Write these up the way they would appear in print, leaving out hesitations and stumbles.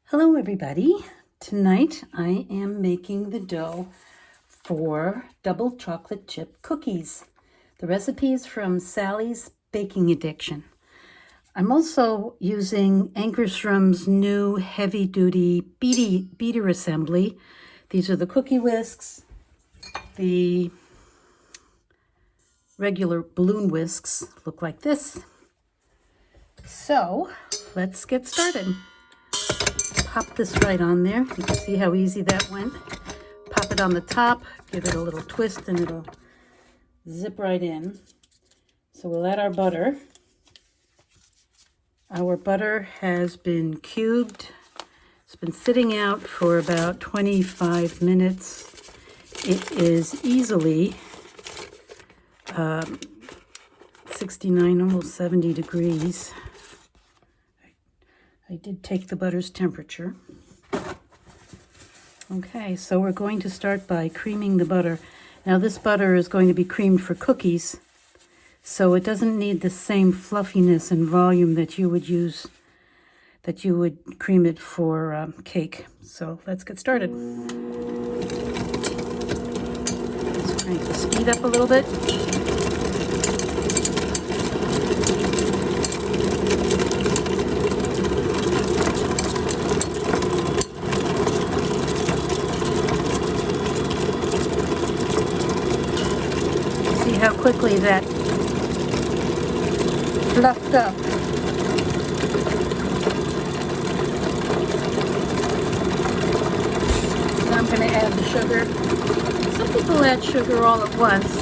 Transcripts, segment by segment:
Hello everybody. Tonight I am making the dough for double chocolate chip cookies. The recipe is from Sally's Baking Addiction. I'm also using Ankarsrum's new heavy-duty beater assembly. These are the cookie whisks, the regular balloon whisks look like this. So let's get started. Pop this right on there. You can see how easy that went. Pop it on the top, give it a little twist, and it'll zip right in. So we'll add our butter. Our butter has been cubed. It's been sitting out for about 25 minutes. It is easily 69, almost 70 degrees. I did take the butter's temperature. Okay, so we're going to start by creaming the butter. Now this butter is going to be creamed for cookies, so it doesn't need the same fluffiness and volume that you would use, that you would cream it for cake. So let's get started. Let's crank the speed up a little bit. How quickly that fluffed up. Now I'm going to add the sugar. Some people add sugar all at once.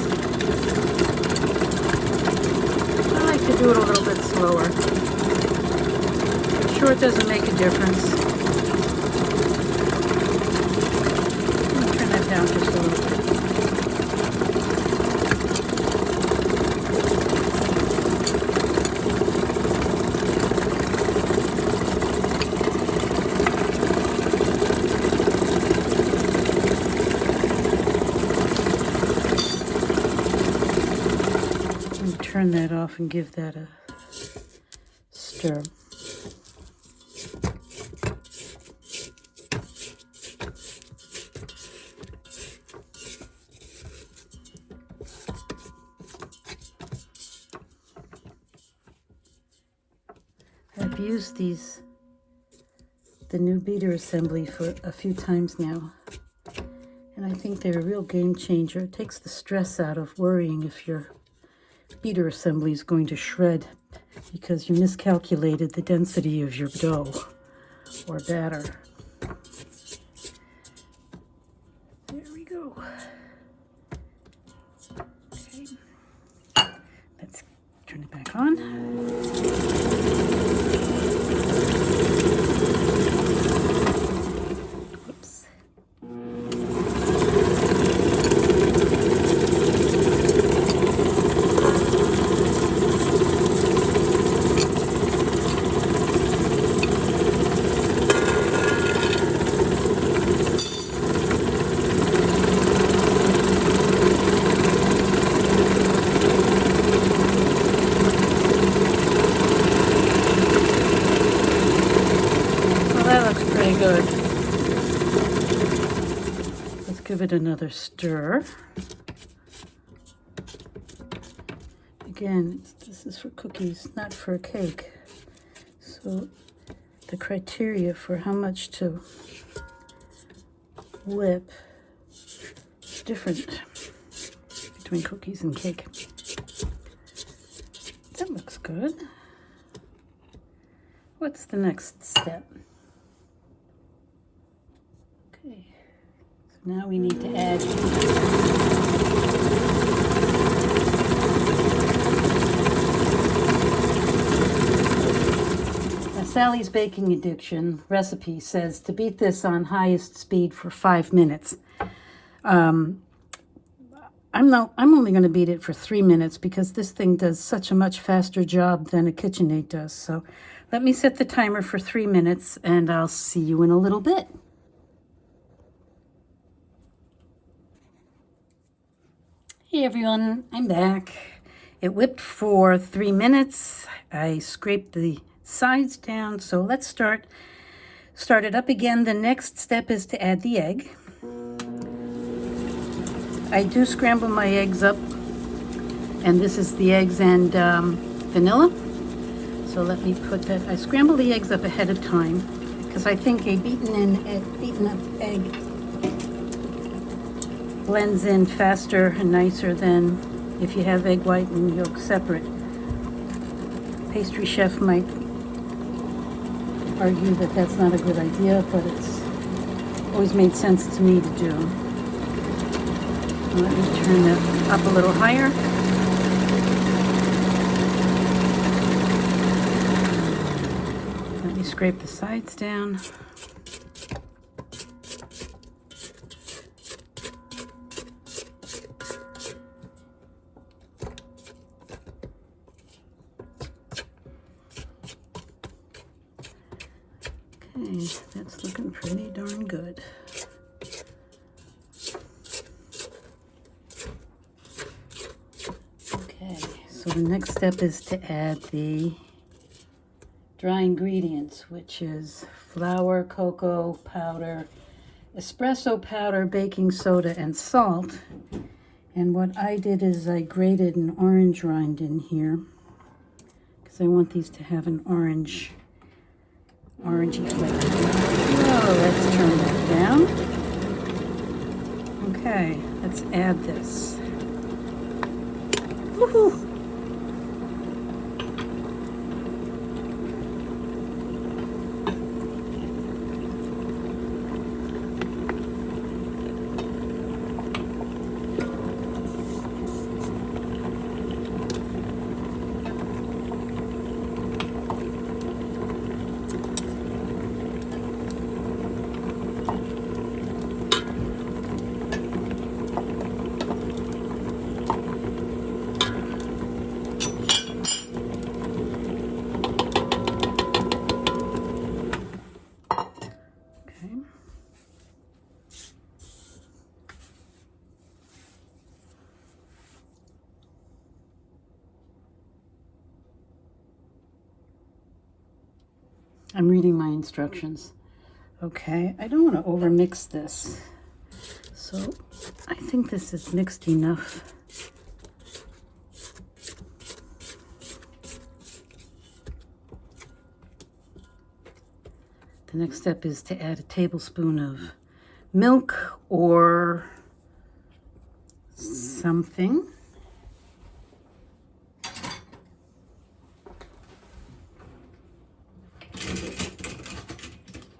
I like to do it a little bit slower. I'm sure it doesn't make a difference. Let me turn that down just a little bit. Turn that off and give that a stir. I've used the new beater assembly for a few times now, and I think they're a real game changer. It takes the stress out of worrying if your beater assembly is going to shred because you miscalculated the density of your dough or batter. There we go. Okay. Let's turn it back on. Whoops. Good. Let's give it another stir. Again, this is for cookies, not for a cake. So the criteria for how much to whip is different between cookies and cake. That looks good. What's the next step? Okay, so now we need to add Sally's Baking Addiction recipe says to beat this on highest speed for 5 minutes. I'm only going to beat it for 3 minutes because this thing does such a much faster job than a KitchenAid does. So let me set the timer for 3 minutes and I'll see you in a little bit. Hey everyone, I'm back. It whipped for 3 minutes. I scraped the sides down, so let's start Start it up again. The next step is to add the egg. I do scramble my eggs up, and this is the eggs and vanilla. So let me put that. I scramble the eggs up ahead of time because I think a beaten up egg blends in faster and nicer than if you have egg white and yolk separate. Pastry chef might argue that that's not a good idea, but it's always made sense to me to do. Let me turn that up a little higher. Let me scrape the sides down. Okay, that's looking pretty darn good. Okay, so the next step is to add the dry ingredients, which is flour, cocoa powder, espresso powder, baking soda, and salt. And what I did is I grated an orange rind in here because I want these to have an orangey flavor. So let's turn that down. Okay, let's add this. Woohoo! I'm reading my instructions. Okay, I don't want to overmix this. So I think this is mixed enough. The next step is to add a tablespoon of milk or something.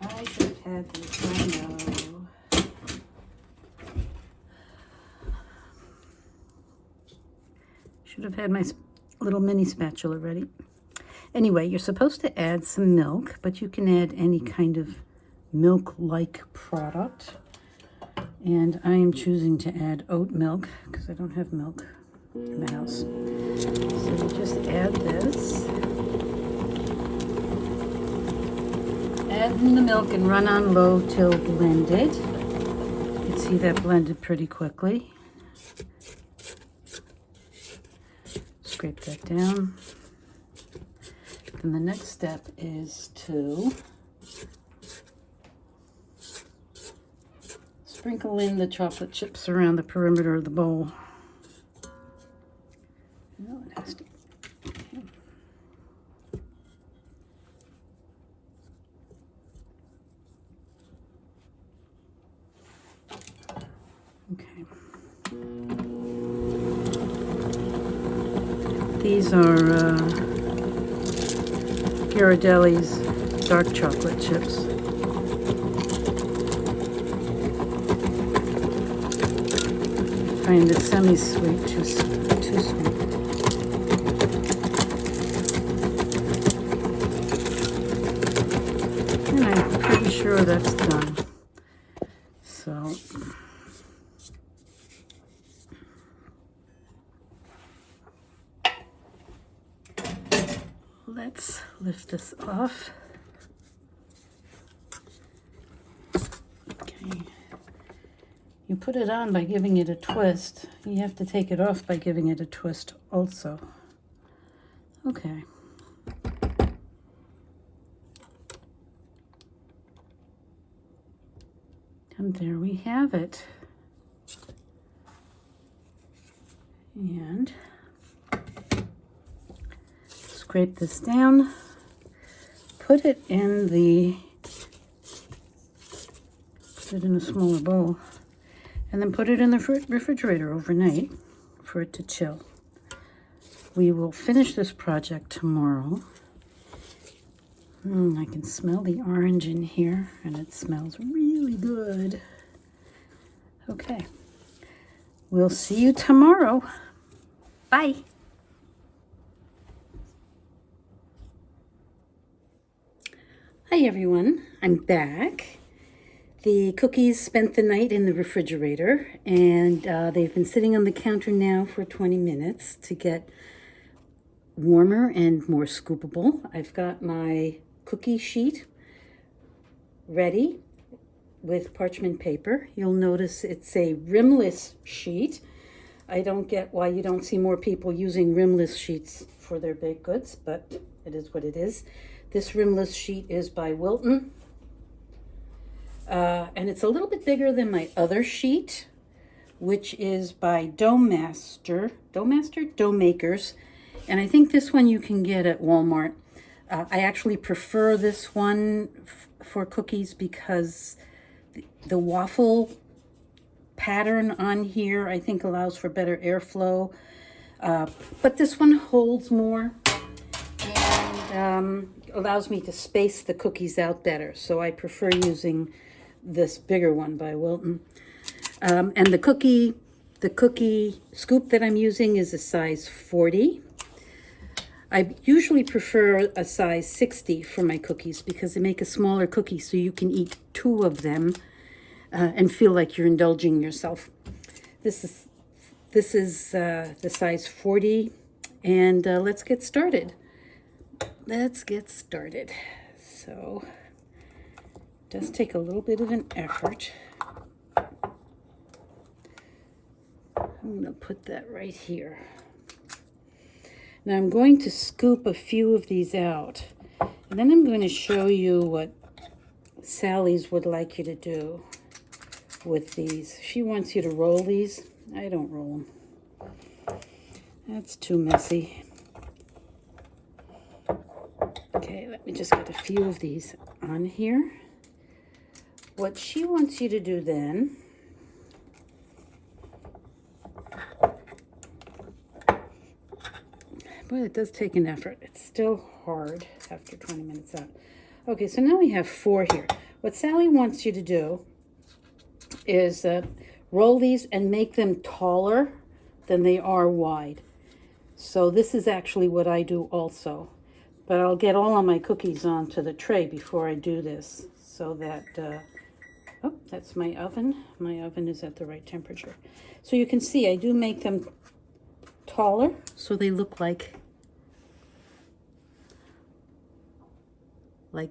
I should have had this, I know. Should have had my little mini spatula ready. Anyway, you're supposed to add some milk, but you can add any kind of milk-like product. And I am choosing to add oat milk because I don't have milk in the house. So you just add this. Add in the milk and run on low till blended. You can see that blended pretty quickly. Scrape that down. Then the next step is to sprinkle in the chocolate chips around the perimeter of the bowl. No, it has to. Okay. These are Ghirardelli's dark chocolate chips. I find the semi-sweet too sweet. And I'm pretty sure that's done. So let's lift this off. Okay. You put it on by giving it a twist. You have to take it off by giving it a twist also. Okay. And there we have it. And scrape this down, put it in a smaller bowl, and then put it in the refrigerator overnight for it to chill. We will finish this project tomorrow. I can smell the orange in here, and it smells really good. Okay, we'll see you tomorrow. Bye. Hi everyone, I'm back. The cookies spent the night in the refrigerator, and they've been sitting on the counter now for 20 minutes to get warmer and more scoopable. I've got my cookie sheet ready with parchment paper. You'll notice it's a rimless sheet. I don't get why you don't see more people using rimless sheets for their baked goods, but it is what it is. This rimless sheet is by Wilton. And it's a little bit bigger than my other sheet, which is by Dough Makers. And I think this one you can get at Walmart. I actually prefer this one for cookies because the waffle pattern on here I think allows for better airflow. But this one holds more and allows me to space the cookies out better. So I prefer using this bigger one by Wilton. And the cookie scoop that I'm using is a size 40. I usually prefer a size 60 for my cookies because they make a smaller cookie so you can eat 2 of them and feel like you're indulging yourself. This is the size 40, and let's get started. So it does take a little bit of an effort. I'm going to put that right here. Now I'm going to scoop a few of these out, and then I'm going to show you what Sally's would like you to do with these. She wants you to roll these. I don't roll them. That's too messy. Okay, let me just get a few of these on here. What she wants you to do then Boy, it does take an effort. It's still hard after 20 minutes out. Okay, so now we have 4 here. What Sally wants you to do is roll these and make them taller than they are wide. So this is actually what I do also. But I'll get all of my cookies onto the tray before I do this so that, oh, that's my oven. My oven is at the right temperature. So you can see I do make them taller so they look like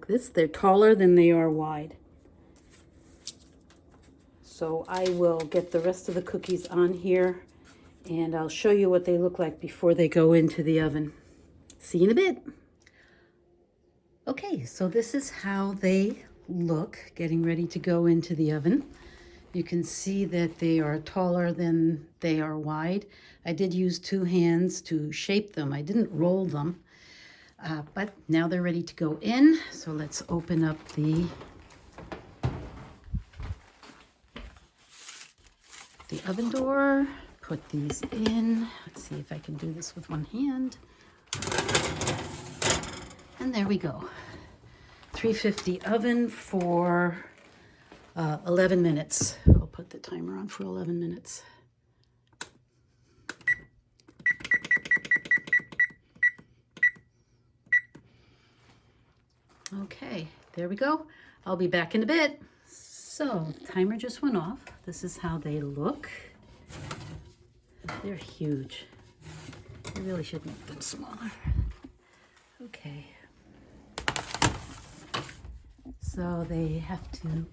this. They're taller than they are wide. So I will get the rest of the cookies on here and I'll show you what they look like before they go into the oven. See you in a bit. Okay, so this is how they look getting ready to go into the oven. You can see that they are taller than they are wide. I did use 2 hands to shape them. I didn't roll them, but now they're ready to go in. So let's open up the oven door, put these in. Let's see if I can do this with one hand. And there we go. 350 oven for 11 minutes. I'll put the timer on for 11 minutes. Okay, there we go. I'll be back in a bit. So, timer just went off. This is how they look. They're huge. I really should make them smaller. Okay. So they have to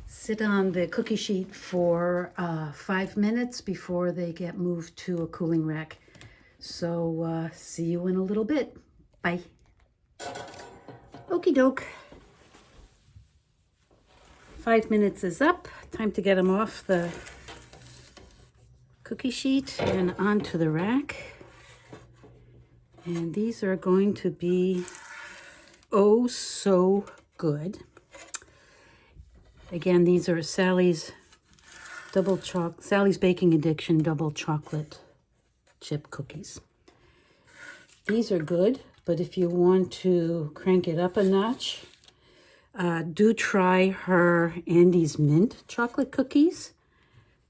sit on the cookie sheet for 5 minutes before they get moved to a cooling rack. So see you in a little bit. Bye. Okie doke. 5 minutes is up. Time to get them off the cookie sheet and onto the rack. And these are going to be oh so good. Again, these are Sally's Baking Addiction double chocolate chip cookies. These are good, but if you want to crank it up a notch, do try her Andy's Mint chocolate cookies.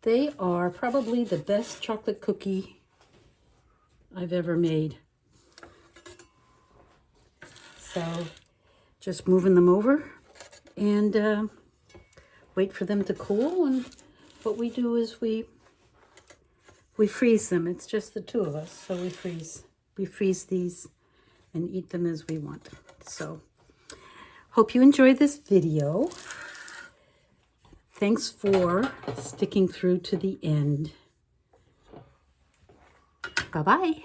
They are probably the best chocolate cookie I've ever made. So just moving them over and wait for them to cool. And what we do is we freeze them. It's just the two of us, so we freeze these and eat them as we want. So hope you enjoyed this video. Thanks for sticking through to the end. Bye-bye.